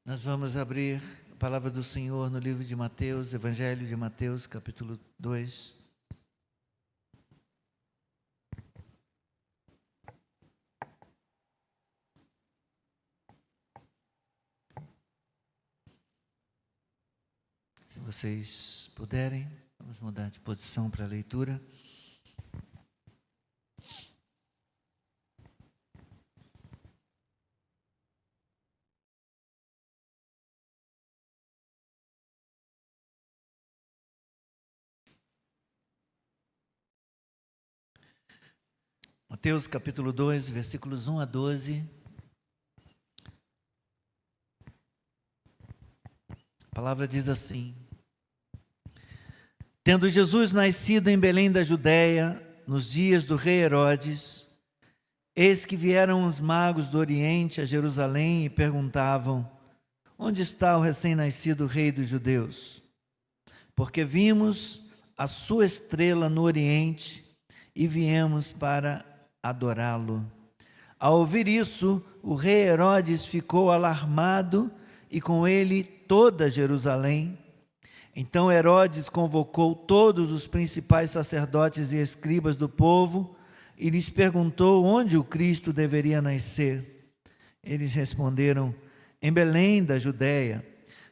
Nós vamos abrir a palavra do Senhor no livro de Mateus, Evangelho de Mateus, capítulo 2. Se vocês puderem, vamos mudar de posição para a leitura. Mateus capítulo 2, versículos 1 a 12. A palavra diz assim: Tendo Jesus nascido em Belém da Judéia, nos dias do rei Herodes, eis que vieram os magos do Oriente a Jerusalém e perguntavam: Onde está o recém-nascido rei dos judeus? Porque vimos a sua estrela no Oriente e viemos para adorá-lo. Ao ouvir isso, o rei Herodes ficou alarmado e com ele toda Jerusalém. Então Herodes convocou todos os principais sacerdotes e escribas do povo e lhes perguntou onde o Cristo deveria nascer. Eles responderam: em Belém da Judéia,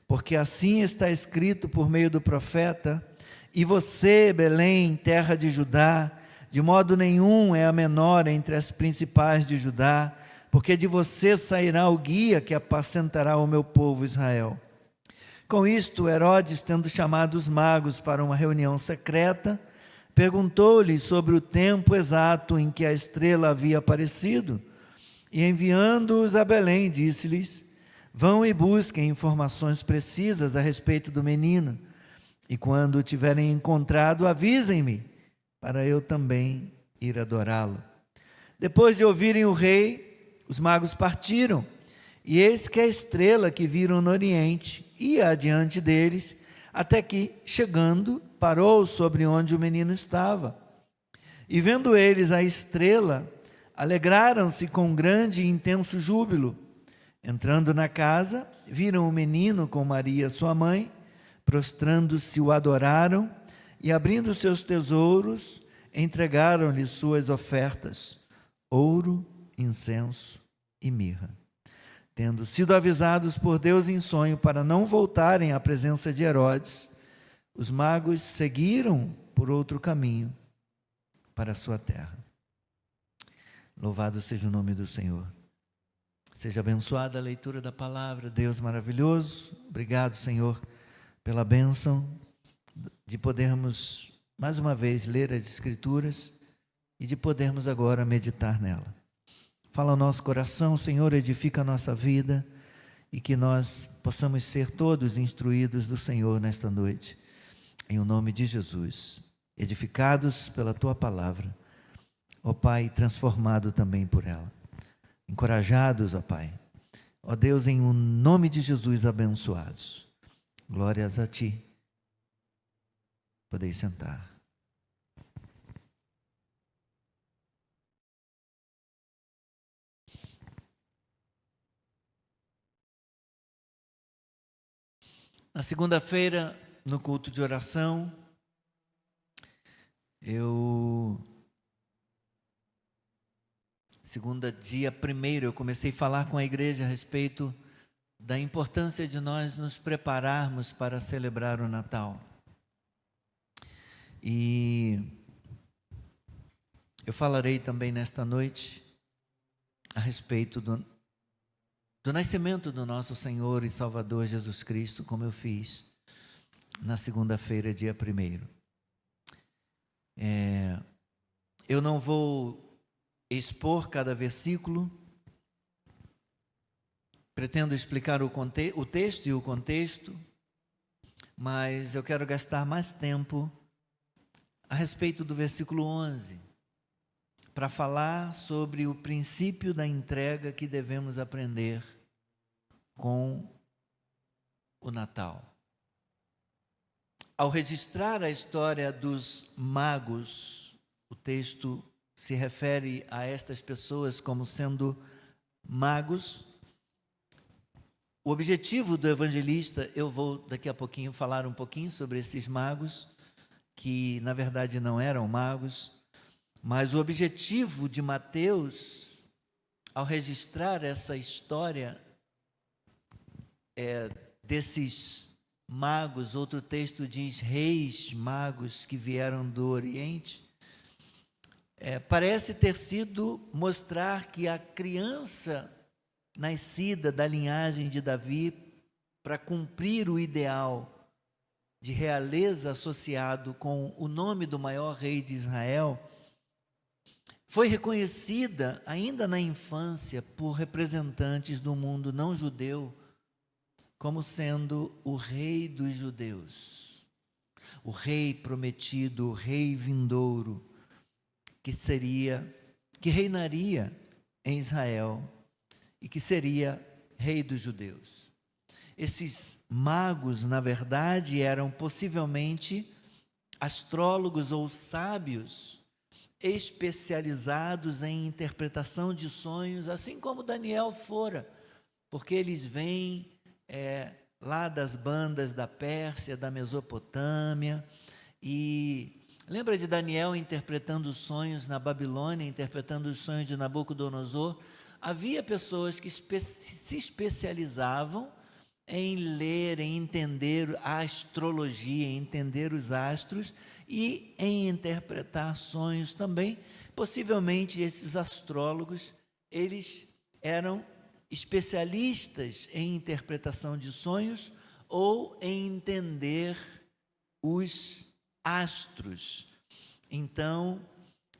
porque assim está escrito por meio do profeta: e você, Belém, terra de Judá, de modo nenhum é a menor entre as principais de Judá, porque de você sairá o guia que apacentará o meu povo Israel. Com isto, Herodes, tendo chamado os magos para uma reunião secreta, perguntou-lhes sobre o tempo exato em que a estrela havia aparecido, e enviando-os a Belém, disse-lhes: vão e busquem informações precisas a respeito do menino, e quando o tiverem encontrado, avisem-me, para eu também ir adorá-lo. Depois de ouvirem o rei, os magos partiram, e eis que a estrela que viram no Oriente ia adiante deles, até que, chegando, parou sobre onde o menino estava. E vendo eles a estrela, alegraram-se com grande e intenso júbilo. Entrando na casa, viram o menino com Maria, sua mãe, prostrando-se o adoraram, e abrindo seus tesouros, entregaram-lhe suas ofertas: ouro, incenso e mirra. Tendo sido avisados por Deus em sonho para não voltarem à presença de Herodes, os magos seguiram por outro caminho para a sua terra. Louvado seja o nome do Senhor. Seja abençoada a leitura da palavra. Deus maravilhoso, obrigado, Senhor, pela bênção de podermos mais uma vez ler as Escrituras e de podermos agora meditar nela. Fala ao nosso coração, Senhor, edifica a nossa vida e que nós possamos ser todos instruídos do Senhor nesta noite. Em o nome de Jesus, edificados pela Tua palavra, ó Pai, transformado também por ela. Encorajados, ó Pai, ó Deus, em o nome de Jesus, abençoados. Glórias a Ti. Podeis sentar. Na segunda-feira, no culto de oração, dia 1º, eu comecei a falar com a igreja a respeito da importância de nós nos prepararmos para celebrar o Natal. E eu falarei também nesta noite a respeito do nascimento do nosso Senhor e Salvador Jesus Cristo, como eu fiz na segunda-feira, dia 1º. Eu não vou expor cada versículo, pretendo explicar o texto e o contexto, mas eu quero gastar mais tempo a respeito do versículo 11, para falar sobre o princípio da entrega que devemos aprender com o Natal. Ao registrar a história dos magos, o texto se refere a estas pessoas como sendo magos, O objetivo do evangelista, eu vou daqui a pouquinho falar um pouquinho sobre esses magos, que na verdade não eram magos, mas o objetivo de Mateus, ao registrar essa história desses magos, outro texto diz reis magos que vieram do Oriente, parece ter sido mostrar que a criança nascida da linhagem de Davi, para cumprir o ideal de realeza associado com o nome do maior rei de Israel, foi reconhecida ainda na infância por representantes do mundo não judeu como sendo o rei dos judeus, o rei prometido, o rei vindouro, que reinaria em Israel e que seria rei dos judeus. Esses magos, na verdade, eram possivelmente astrólogos ou sábios especializados em interpretação de sonhos, assim como Daniel fora, porque eles vêm lá das bandas da Pérsia, da Mesopotâmia, e lembra de Daniel interpretando os sonhos na Babilônia, interpretando os sonhos de Nabucodonosor? Havia pessoas que se especializavam em ler, em entender a astrologia, em entender os astros e em interpretar sonhos também. Possivelmente esses astrólogos, eles eram especialistas em interpretação de sonhos ou em entender os astros. Então,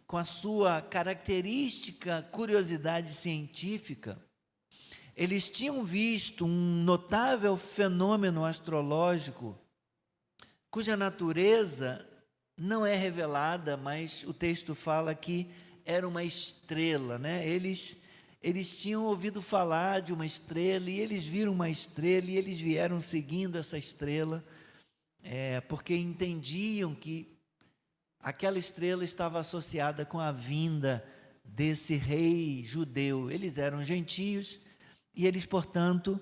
com a sua característica curiosidade científica, eles tinham visto um notável fenômeno astrológico, cuja natureza não é revelada, mas o texto fala que era uma estrela, né? Eles tinham ouvido falar de uma estrela, e eles viram uma estrela, e eles vieram seguindo essa estrela, porque entendiam que aquela estrela estava associada com a vinda desse rei judeu. Eles eram gentios, e eles, portanto,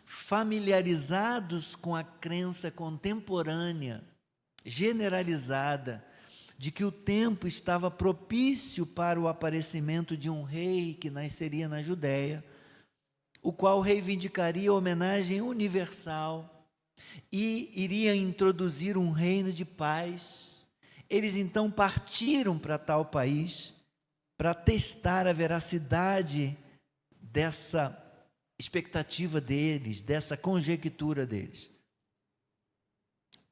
familiarizados com a crença contemporânea, generalizada, de que o tempo estava propício para o aparecimento de um rei que nasceria na Judéia, o qual reivindicaria homenagem universal e iria introduzir um reino de paz. Eles então partiram para tal país para testar a veracidade dessa expectativa deles, dessa conjectura deles.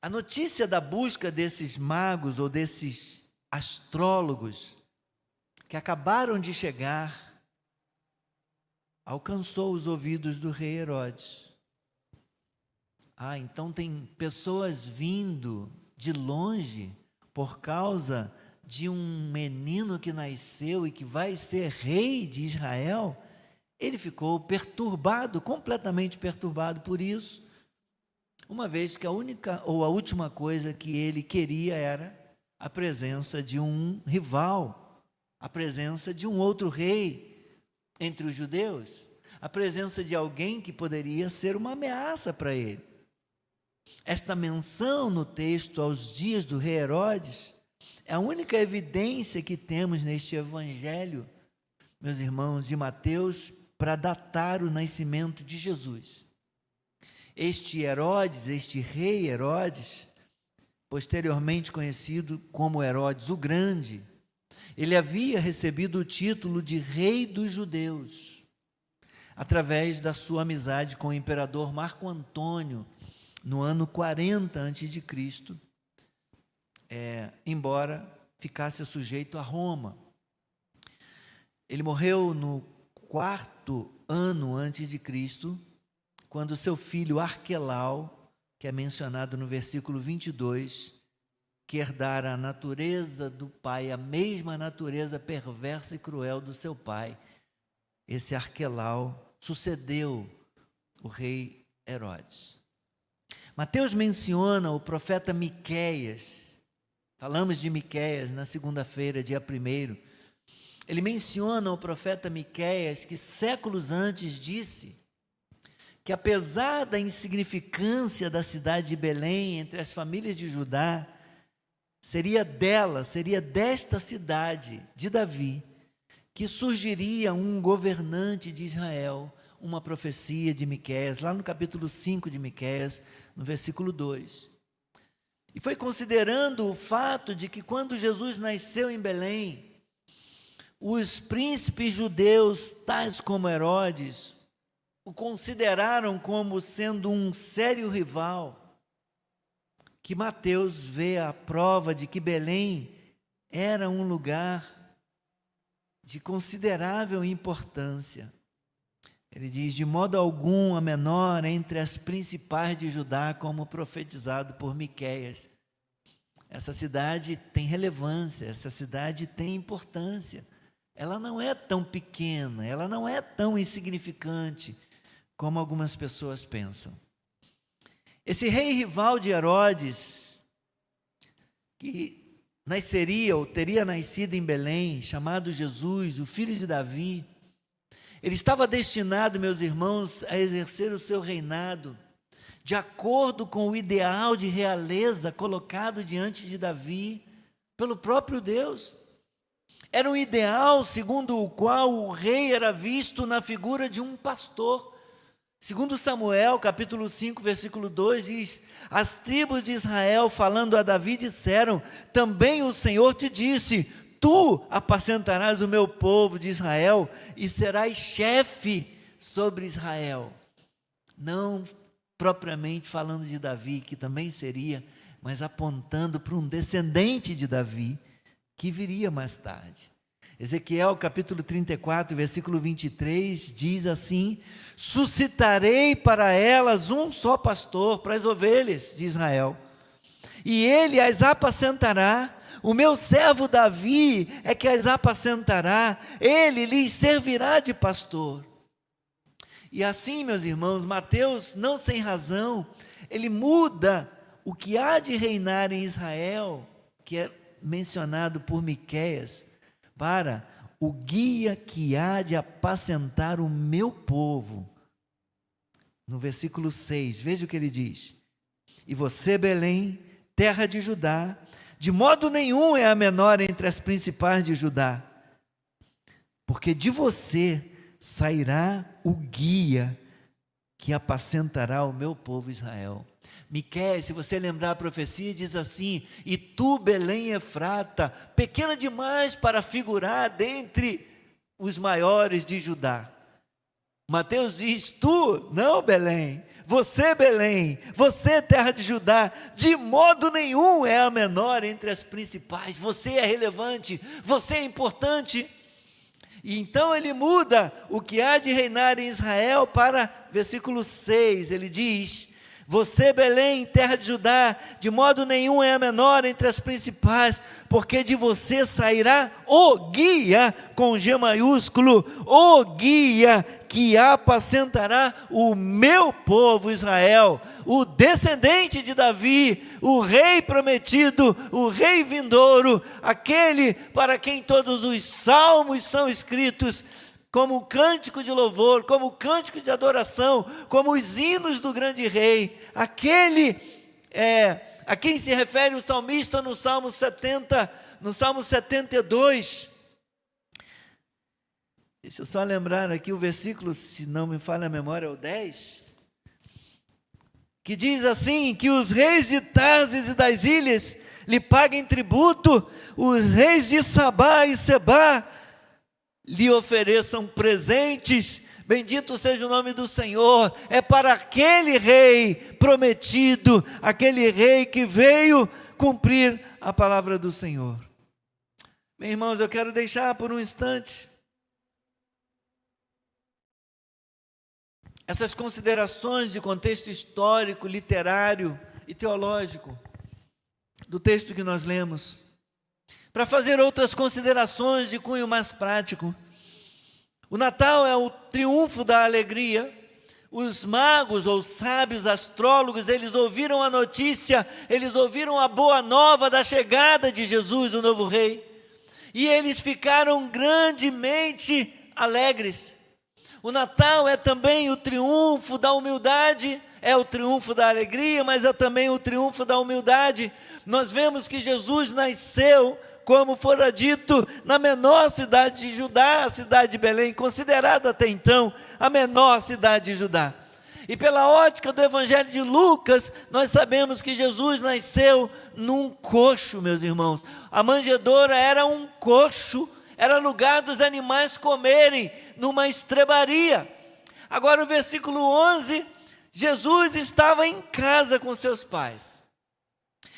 A notícia da busca desses magos ou desses astrólogos que acabaram de chegar alcançou os ouvidos do rei Herodes. Então tem pessoas vindo de longe por causa de um menino que nasceu e que vai ser rei de Israel. Ele ficou perturbado, completamente perturbado por isso, uma vez que a única ou a última coisa que ele queria era a presença de um rival, a presença de um outro rei entre os judeus, a presença de alguém que poderia ser uma ameaça para ele. Esta menção no texto aos dias do rei Herodes é a única evidência que temos neste evangelho, meus irmãos, de Mateus, para datar o nascimento de Jesus. Este Herodes, este rei Herodes, posteriormente conhecido como Herodes o Grande, ele havia recebido o título de rei dos judeus, através da sua amizade com o imperador Marco Antônio, no ano 40 a.C., embora ficasse sujeito a Roma. Ele morreu no 4º ano antes de Cristo, quando seu filho Arquelau, que é mencionado no versículo 22, que herdara a natureza do pai, a mesma natureza perversa e cruel do seu pai, esse Arquelau sucedeu o rei Herodes. Mateus menciona o profeta Miqueias. Falamos de Miqueias na segunda-feira, dia 1º. Ele menciona o profeta Miqueias, que séculos antes disse que apesar da insignificância da cidade de Belém entre as famílias de Judá, seria desta cidade de Davi, que surgiria um governante de Israel, uma profecia de Miqueias, lá no capítulo 5 de Miqueias, no versículo 2. E foi considerando o fato de que quando Jesus nasceu em Belém, os príncipes judeus, tais como Herodes, o consideraram como sendo um sério rival, que Mateus vê a prova de que Belém era um lugar de considerável importância. Ele diz: de modo algum a menor entre as principais de Judá, como profetizado por Miqueias. Essa cidade tem relevância, essa cidade tem importância. Ela não é tão pequena, ela não é tão insignificante como algumas pessoas pensam. Esse rei rival de Herodes, que nasceria ou teria nascido em Belém, chamado Jesus, o filho de Davi, ele estava destinado, meus irmãos, a exercer o seu reinado de acordo com o ideal de realeza colocado diante de Davi pelo próprio Deus. Era um ideal segundo o qual o rei era visto na figura de um pastor. Segundo Samuel, capítulo 5, versículo 2, diz: as tribos de Israel, falando a Davi, disseram: também o Senhor te disse, tu apacentarás o meu povo de Israel e serás chefe sobre Israel. Não propriamente falando de Davi, que também seria, mas apontando para um descendente de Davi, que viria mais tarde. Ezequiel capítulo 34, versículo 23, diz assim: suscitarei para elas um só pastor, para as ovelhas de Israel, e ele as apacentará. O meu servo Davi é que as apacentará, ele lhes servirá de pastor. E assim, meus irmãos, Mateus, não sem razão, ele muda o que há de reinar em Israel, que é mencionado por Miqueias, para o guia que há de apacentar o meu povo. No versículo 6, veja o que ele diz: e você, Belém, terra de Judá, de modo nenhum é a menor entre as principais de Judá, porque de você sairá o guia que apacentará o meu povo Israel. Miqueias, se você lembrar a profecia, diz assim: e tu, Belém Efrata, pequena demais para figurar dentre os maiores de Judá. Mateus diz: tu, não Belém, Belém, você terra de Judá, de modo nenhum é a menor entre as principais. Você é relevante, você é importante. E então ele muda o que há de reinar em Israel para versículo 6, ele diz: você, Belém, terra de Judá, de modo nenhum é a menor entre as principais, porque de você sairá o guia, com G maiúsculo, o guia que apacentará o meu povo Israel, o descendente de Davi, o rei prometido, o rei vindouro, aquele para quem todos os salmos são escritos, como cântico de louvor, como cântico de adoração, como os hinos do grande rei, aquele a quem se refere o salmista no Salmo 70, no Salmo 72. Deixa eu só lembrar aqui o versículo, se não me falha a memória, é o 10, que diz assim: que os reis de Tarsis e das ilhas lhe paguem tributo, os reis de Sabá e Sebá lhe ofereçam presentes. Bendito seja o nome do Senhor. É para aquele rei prometido, aquele rei que veio cumprir a palavra do Senhor. Meus irmãos, eu quero deixar por um instante essas considerações de contexto histórico, literário e teológico do texto que nós lemos, para fazer outras considerações de cunho mais prático. O Natal é o triunfo da alegria. Os magos ou sábios astrólogos, eles ouviram a notícia, eles ouviram a boa nova da chegada de Jesus, o novo rei, e eles ficaram grandemente alegres. O Natal é também o triunfo da humildade, é o triunfo da alegria, mas é também o triunfo da humildade. Nós vemos que Jesus nasceu, como fora dito, na menor cidade de Judá, a cidade de Belém, considerada até então a menor cidade de Judá. E pela ótica do Evangelho de Lucas, nós sabemos que Jesus nasceu num coxo, meus irmãos. A manjedoura era um coxo, era lugar dos animais comerem, numa estrebaria. Agora o versículo 11, Jesus estava em casa com seus pais.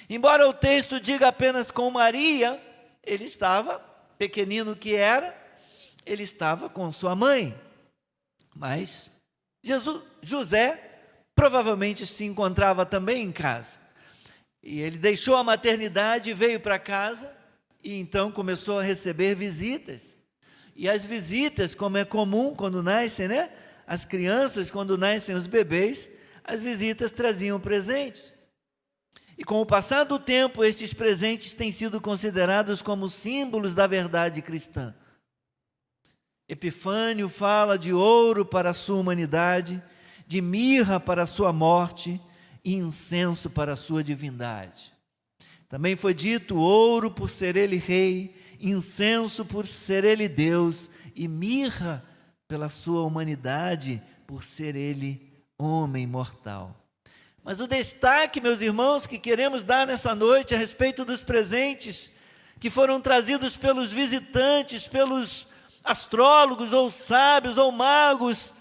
Embora o texto diga apenas com Maria, ele estava, pequenino que era, ele estava com sua mãe. Mas José provavelmente se encontrava também em casa. E ele deixou a maternidade e veio para casa, e então começou a receber visitas. E as visitas, como é comum quando nascem, né? As crianças, quando nascem os bebês, as visitas traziam presentes. E com o passar do tempo, estes presentes têm sido considerados como símbolos da verdade cristã. Epifânio fala de ouro para a sua humanidade, de mirra para a sua morte e incenso para a sua divindade. Também foi dito ouro por ser ele rei, incenso por ser ele Deus e mirra pela sua humanidade por ser ele homem mortal. Mas o destaque, meus irmãos, que queremos dar nessa noite a respeito dos presentes que foram trazidos pelos visitantes, pelos astrólogos ou sábios ou magos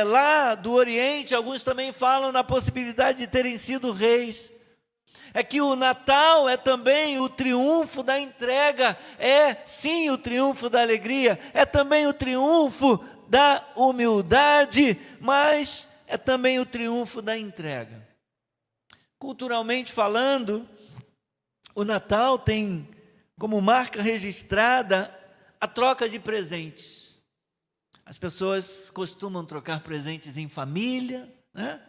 lá do Oriente, alguns também falam na possibilidade de terem sido reis. É que o Natal é também o triunfo da entrega, é sim o triunfo da alegria, é também o triunfo da humildade, mas é também o triunfo da entrega. Culturalmente falando, o Natal tem como marca registrada a troca de presentes. As pessoas costumam trocar presentes em família, né?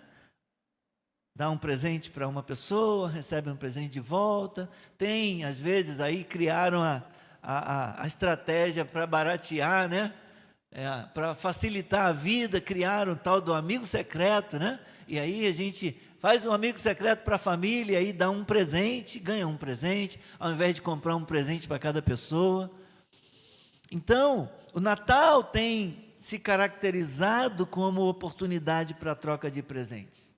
Dá um presente para uma pessoa, recebe um presente de volta. Tem, às vezes, aí criaram a estratégia para baratear, né? Para facilitar a vida, criaram o tal do amigo secreto, né? E aí a gente faz um amigo secreto para a família, aí dá um presente, ganha um presente, ao invés de comprar um presente para cada pessoa. Então, o Natal tem se caracterizado como oportunidade para a troca de presentes.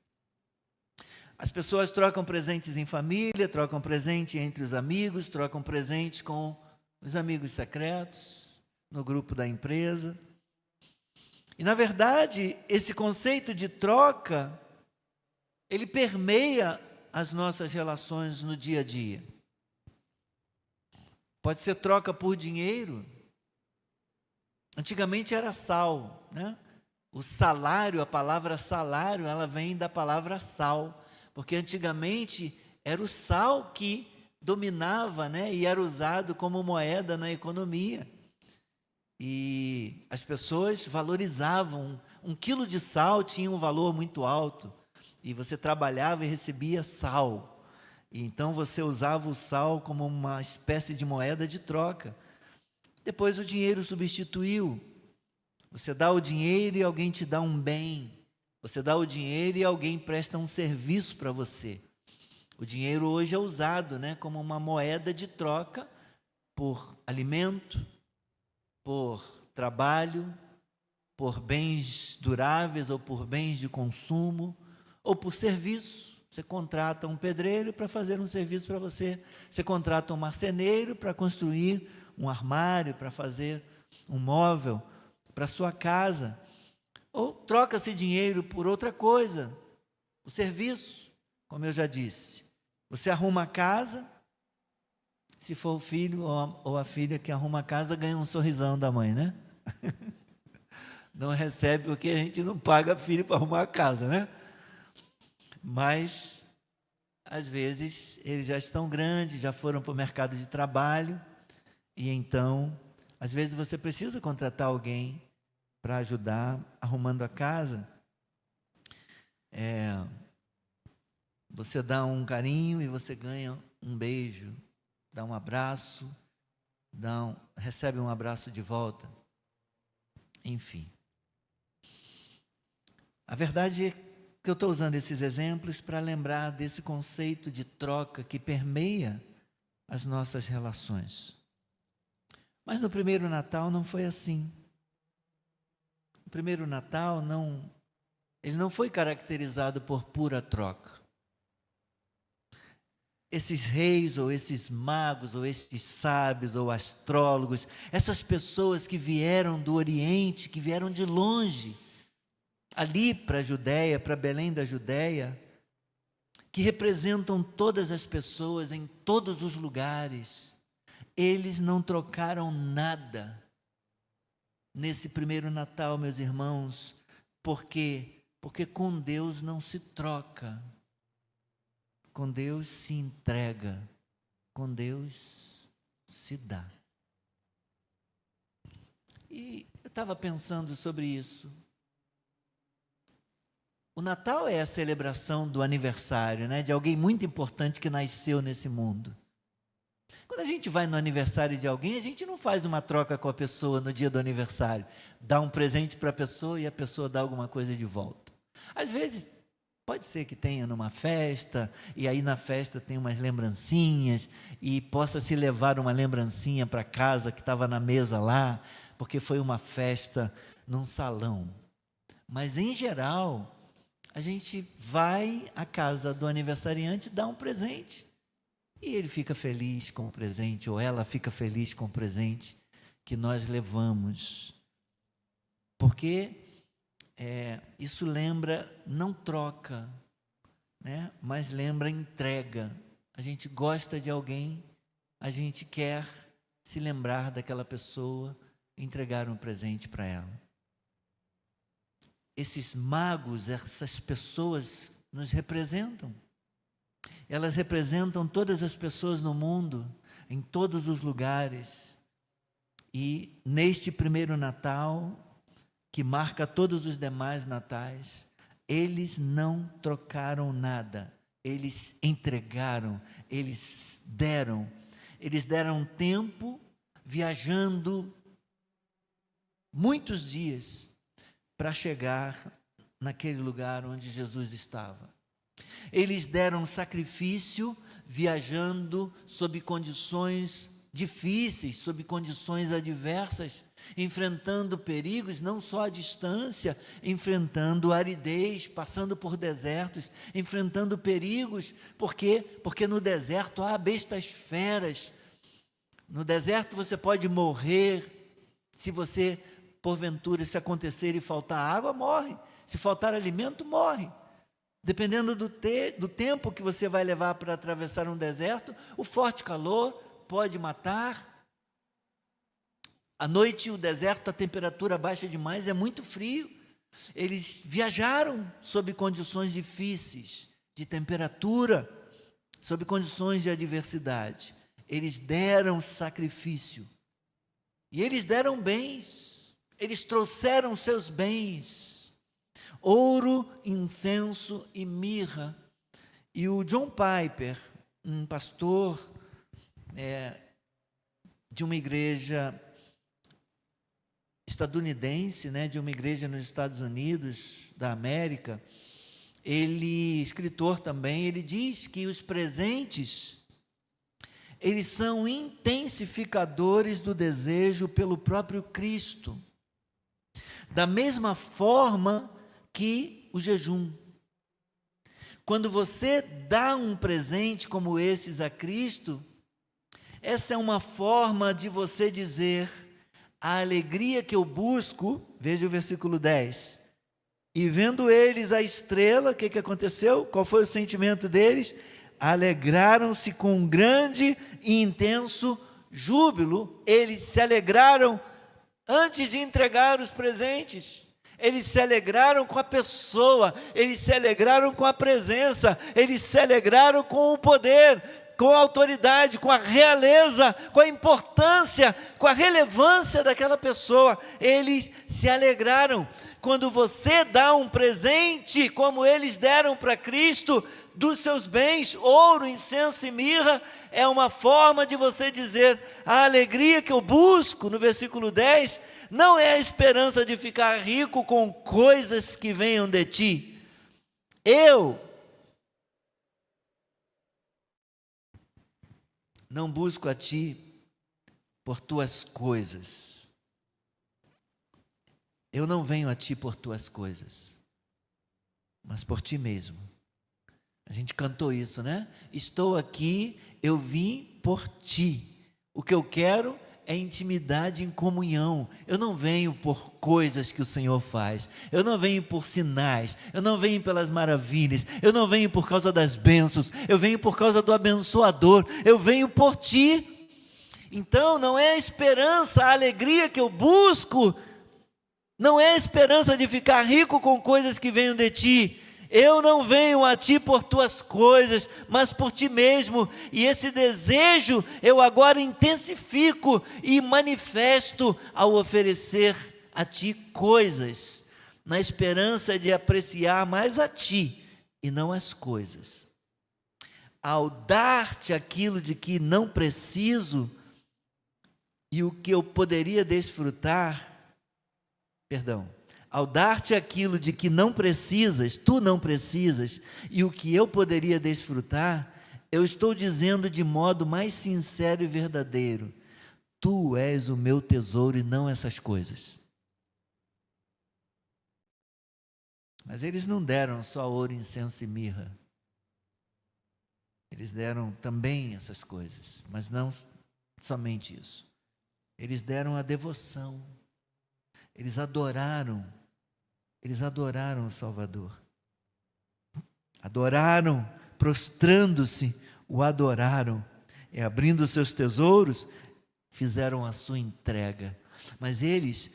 As pessoas trocam presentes em família, trocam presente entre os amigos, trocam presente com os amigos secretos, no grupo da empresa. E, na verdade, esse conceito de troca, ele permeia as nossas relações no dia a dia. Pode ser troca por dinheiro. Antigamente era sal, né? O salário, a palavra salário, ela vem da palavra sal. Porque antigamente era o sal que dominava, né, e era usado como moeda na economia. E as pessoas valorizavam. Um quilo de sal tinha um valor muito alto. E você trabalhava e recebia sal. E então você usava o sal como uma espécie de moeda de troca. Depois o dinheiro substituiu. Você dá o dinheiro e alguém te dá um bem. Você dá o dinheiro e alguém presta um serviço para você. O dinheiro hoje é usado, né, como uma moeda de troca por alimento, por trabalho, por bens duráveis ou por bens de consumo, ou por serviço. Você contrata um pedreiro para fazer um serviço para você. Você contrata um marceneiro para construir um armário, para fazer um móvel para a sua casa. Ou troca-se dinheiro por outra coisa, o serviço, como eu já disse. Você arruma a casa, se for o filho ou a filha que arruma a casa, ganha um sorrisão da mãe, né? Não recebe porque a gente não paga filho para arrumar a casa, né? Mas, às vezes, eles já estão grandes, já foram para o mercado de trabalho, e então, às vezes você precisa contratar alguém para ajudar arrumando a casa. Você dá um carinho e você ganha um beijo, dá um abraço, recebe um abraço de volta. Enfim, verdade é que eu estou usando esses exemplos para lembrar desse conceito de troca que permeia as nossas relações. Mas no primeiro Natal não foi assim. O primeiro Natal ele não foi caracterizado por pura troca. Esses reis, ou esses magos, ou esses sábios, ou astrólogos, essas pessoas que vieram do Oriente, que vieram de longe, ali para a Judéia, para Belém da Judéia, que representam todas as pessoas em todos os lugares, eles não trocaram nada nesse primeiro Natal, meus irmãos. Por quê? Porque com Deus não se troca. Com Deus se entrega, com Deus se dá. E eu estava pensando sobre isso. O Natal é a celebração do aniversário, de alguém muito importante que nasceu nesse mundo. Quando a gente vai no aniversário de alguém, a gente não faz uma troca com a pessoa no dia do aniversário. Dá um presente para a pessoa e a pessoa dá alguma coisa de volta. Às vezes, pode ser que tenha numa festa, e aí na festa tem umas lembrancinhas, e possa se levar uma lembrancinha para casa que estava na mesa lá, porque foi uma festa num salão. Mas, em geral, a gente vai à casa do aniversariante dar um presente, e ele fica feliz com o presente, ou ela fica feliz com o presente que nós levamos. Porque isso lembra, não troca, mas lembra entrega. A gente gosta de alguém, a gente quer se lembrar daquela pessoa, entregar um presente para ela. Esses magos, essas pessoas nos representam. Elas representam todas as pessoas no mundo, em todos os lugares. E neste primeiro Natal, que marca todos os demais natais, eles não trocaram nada, eles entregaram, eles deram tempo viajando muitos dias para chegar naquele lugar onde Jesus estava. Eles deram sacrifício viajando sob condições difíceis, sob condições adversas, enfrentando perigos, não só à distância, enfrentando aridez, passando por desertos, enfrentando perigos. Por quê? Porque no deserto há bestas feras. No deserto você pode morrer. Se você, porventura, se acontecer e faltar água, morre. Se faltar alimento, morre. Dependendo do tempo que você vai levar para atravessar um deserto, o forte calor pode matar. À noite, o deserto, a temperatura baixa demais, é muito frio. Eles viajaram sob condições difíceis, de temperatura, sob condições de adversidade. Eles deram sacrifício. E eles deram bens. Eles trouxeram seus bens. Ouro, incenso e mirra. E o John Piper, um pastor de uma igreja estadunidense, de uma igreja nos Estados Unidos da América, ele, escritor também, ele diz que os presentes, eles são intensificadores do desejo pelo próprio Cristo, da mesma forma que o jejum. Quando você dá um presente como esses a Cristo, essa é uma forma de você dizer: a alegria que eu busco, veja o versículo 10, e vendo eles a estrela, o que aconteceu? Qual foi o sentimento deles? Alegraram-se com um grande e intenso júbilo. Eles se alegraram antes de entregar os presentes. Eles se alegraram com a pessoa, eles se alegraram com a presença, eles se alegraram com o poder. com a autoridade, com a realeza, com a importância, com a relevância daquela pessoa. Eles se alegraram. Quando você dá um presente, como eles deram para Cristo, dos seus bens, ouro, incenso e mirra, é uma forma de você dizer: a alegria que eu busco, no versículo 10, não é a esperança de ficar rico com coisas que venham de ti. Eu não busco a ti por tuas coisas. Eu não venho a ti por tuas coisas, mas por ti mesmo. A gente cantou isso, né? Estou aqui, eu vim por ti. O que eu quero é intimidade em comunhão. Eu não venho por coisas que o Senhor faz. Eu não venho por sinais. Eu não venho pelas maravilhas. Eu não venho por causa das bênçãos. Eu venho por causa do abençoador. Eu venho por ti. Então não é a esperança, a alegria que eu busco. Não é a esperança de ficar rico com coisas que venham de ti. Eu não venho a ti por tuas coisas, mas por ti mesmo. E esse desejo eu agora intensifico e manifesto ao oferecer a ti coisas, na esperança de apreciar mais a ti e não as coisas. Ao dar-te aquilo de que não preciso e o que eu poderia desfrutar, ao dar-te aquilo de que não precisas, tu não precisas, e o que eu poderia desfrutar, eu estou dizendo de modo mais sincero e verdadeiro: tu és o meu tesouro e não essas coisas. Mas eles não deram só ouro, incenso e mirra. Eles deram também essas coisas, mas não somente isso. Eles deram a devoção. Eles adoraram o Salvador. Adoraram, prostrando-se, o adoraram. E abrindo os seus tesouros, fizeram a sua entrega. Mas eles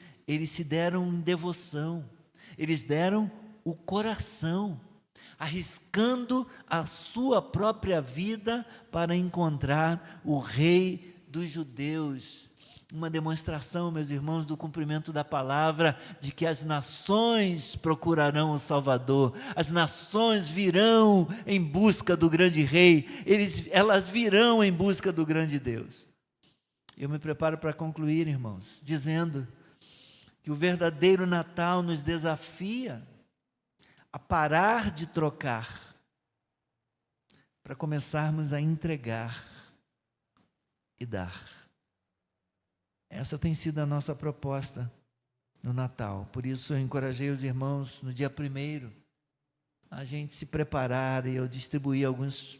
se deram em devoção. Eles deram o coração, arriscando a sua própria vida para encontrar o Rei dos Judeus. Uma demonstração, meus irmãos, do cumprimento da palavra, de que as nações procurarão o Salvador, as nações virão em busca do grande Rei, elas virão em busca do grande Deus. Eu me preparo para concluir, irmãos, dizendo que o verdadeiro Natal nos desafia a parar de trocar, para começarmos a entregar e dar. Essa tem sido a nossa proposta no Natal. Por isso eu encorajei os irmãos no dia 1º a gente se preparar, e eu distribuí alguns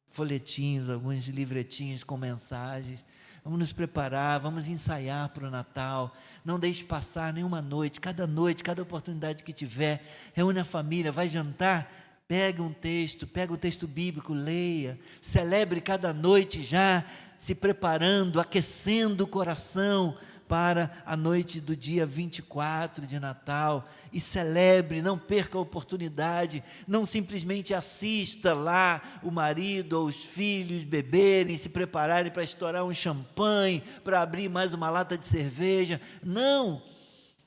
folhetinhos, alguns livretinhos com mensagens. Vamos nos preparar, vamos ensaiar para o Natal. Não deixe passar nenhuma noite, cada oportunidade que tiver, reúne a família, vai jantar, pega um texto bíblico, leia, celebre cada noite já, se preparando, aquecendo o coração para a noite do dia 24 de Natal, e celebre, não perca a oportunidade, não simplesmente assista lá o marido ou os filhos beberem, se prepararem para estourar um champanhe, para abrir mais uma lata de cerveja. Não,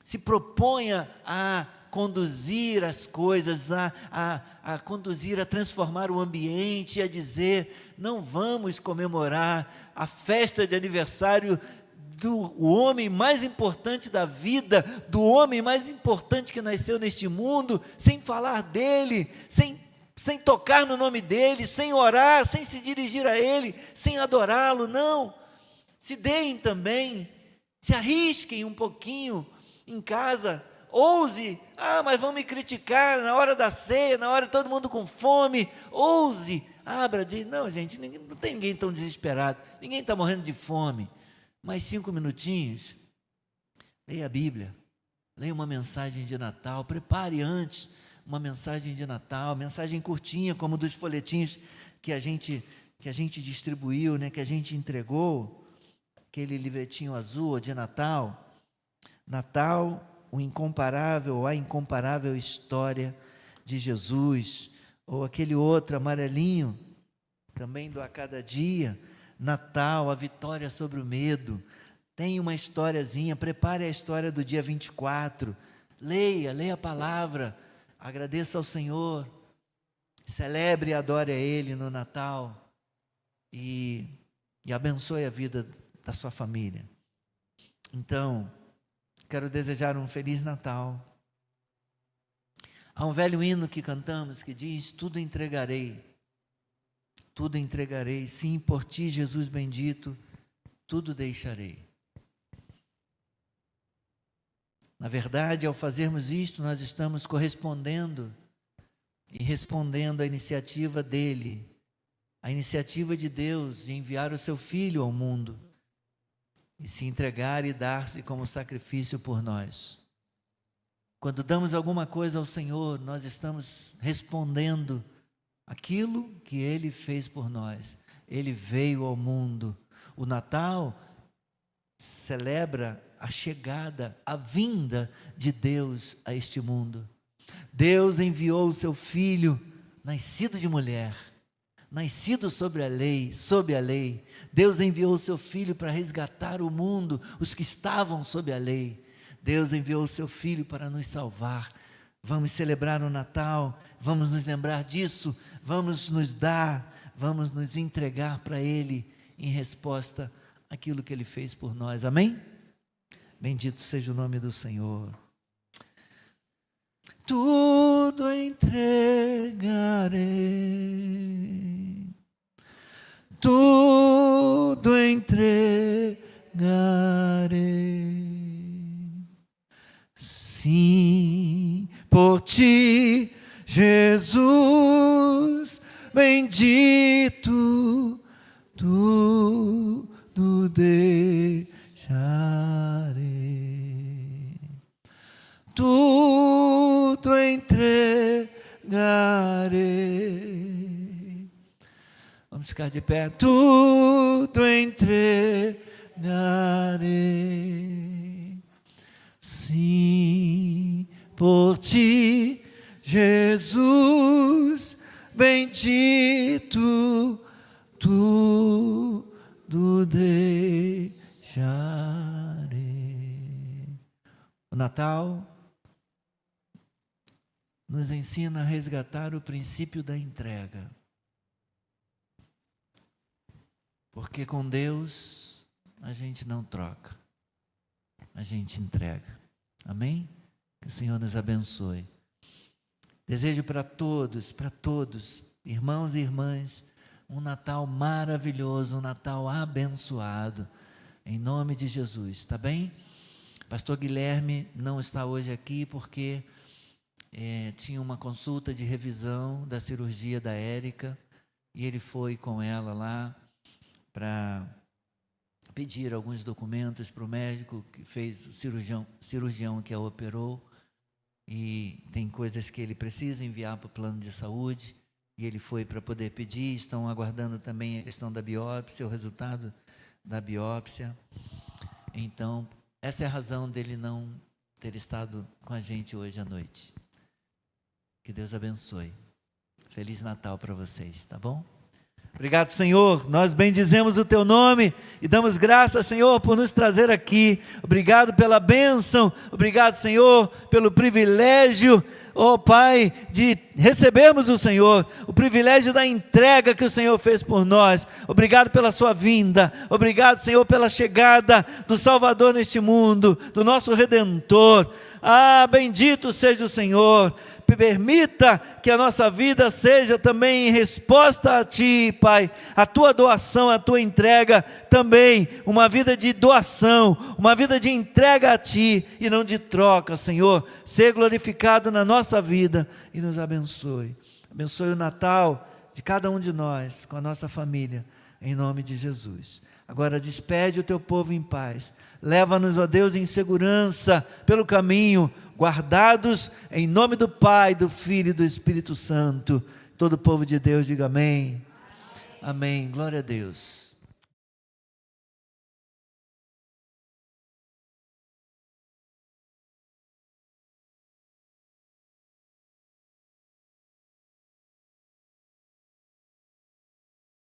se proponha a conduzir as coisas, a conduzir, a transformar o ambiente, a dizer: não vamos comemorar a festa de aniversário do homem mais importante da vida, do homem mais importante que nasceu neste mundo, sem falar dele, sem tocar no nome dele, sem orar, sem se dirigir a ele, sem adorá-lo. Não, se deem também, se arrisquem um pouquinho em casa. Ouse, mas vão me criticar na hora da ceia, na hora de todo mundo com fome. Ouse, abra, diz: não, gente, não tem ninguém tão desesperado, ninguém está morrendo de fome. Mais 5 minutinhos, leia a Bíblia, leia uma mensagem de Natal, prepare antes uma mensagem de Natal, mensagem curtinha, como dos folhetinhos que a gente distribuiu, né, que a gente entregou, aquele livretinho azul de Natal. Natal, a incomparável história de Jesus, ou aquele outro amarelinho, também do A Cada Dia, Natal, a vitória sobre o medo. Tem uma historiazinha, prepare a história do dia 24, leia a palavra, agradeça ao Senhor, celebre e adore a Ele no Natal e abençoe a vida da sua família. Então, quero desejar um Feliz Natal. Há um velho hino que cantamos que diz: tudo entregarei, sim, por ti, Jesus bendito, tudo deixarei. Na verdade, ao fazermos isto, nós estamos correspondendo e respondendo à iniciativa dele, a iniciativa de Deus de enviar o seu Filho ao mundo e se entregar e dar-se como sacrifício por nós. Quando damos alguma coisa ao Senhor, nós estamos respondendo aquilo que Ele fez por nós. Ele veio ao mundo. O Natal celebra a chegada, a vinda de Deus a este mundo. Deus enviou o seu Filho, nascido de mulher, nascido sob a lei. Deus enviou o seu Filho para resgatar o mundo, os que estavam sob a lei. Deus enviou o seu Filho para nos salvar. Vamos celebrar o Natal, vamos nos lembrar disso, vamos nos dar, vamos nos entregar para Ele em resposta àquilo que Ele fez por nós. Amém? Bendito seja o nome do Senhor. Tudo entregarei, tudo entregarei, sim, por ti, Jesus bendito, tudo deixarei, tudo entregarei. Vamos ficar de pé. Tudo entregarei, sim, por ti, Jesus bendito, tudo deixarei. O Natal nos ensina a resgatar o princípio da entrega. Porque com Deus a gente não troca, a gente entrega. Amém? Que o Senhor nos abençoe. Desejo para todos, irmãos e irmãs, um Natal maravilhoso, um Natal abençoado, em nome de Jesus, tá bem? Pastor Guilherme não está hoje aqui porque tinha uma consulta de revisão da cirurgia da Érica e ele foi com ela lá para pedir alguns documentos para o médico que fez, o cirurgião que a operou, e tem coisas que ele precisa enviar para o plano de saúde, e ele foi para poder pedir. Estão aguardando também a questão da biópsia, o resultado da biópsia. Então, essa é a razão dele não ter estado com a gente hoje à noite. Que Deus abençoe. Feliz Natal para vocês, tá bom? Obrigado, Senhor, nós bendizemos o Teu nome e damos graças, Senhor, por nos trazer aqui. Obrigado pela bênção, obrigado, Senhor, pelo privilégio, ó Pai, de recebermos o Senhor, o privilégio da entrega que o Senhor fez por nós. Obrigado pela sua vinda, obrigado, Senhor, pela chegada do Salvador neste mundo, do nosso Redentor. Ah, bendito seja o Senhor. Permita que a nossa vida seja também em resposta a Ti, Pai, a Tua doação, a Tua entrega, também uma vida de doação, uma vida de entrega a Ti e não de troca, Senhor. Ser glorificado na nossa vida e nos abençoe. Abençoe o Natal de cada um de nós, com a nossa família, em nome de Jesus. Agora despede o Teu povo em paz. Leva-nos, ó Deus, em segurança pelo caminho, guardados em nome do Pai, do Filho e do Espírito Santo. Todo o povo de Deus diga amém. Amém. Glória a Deus.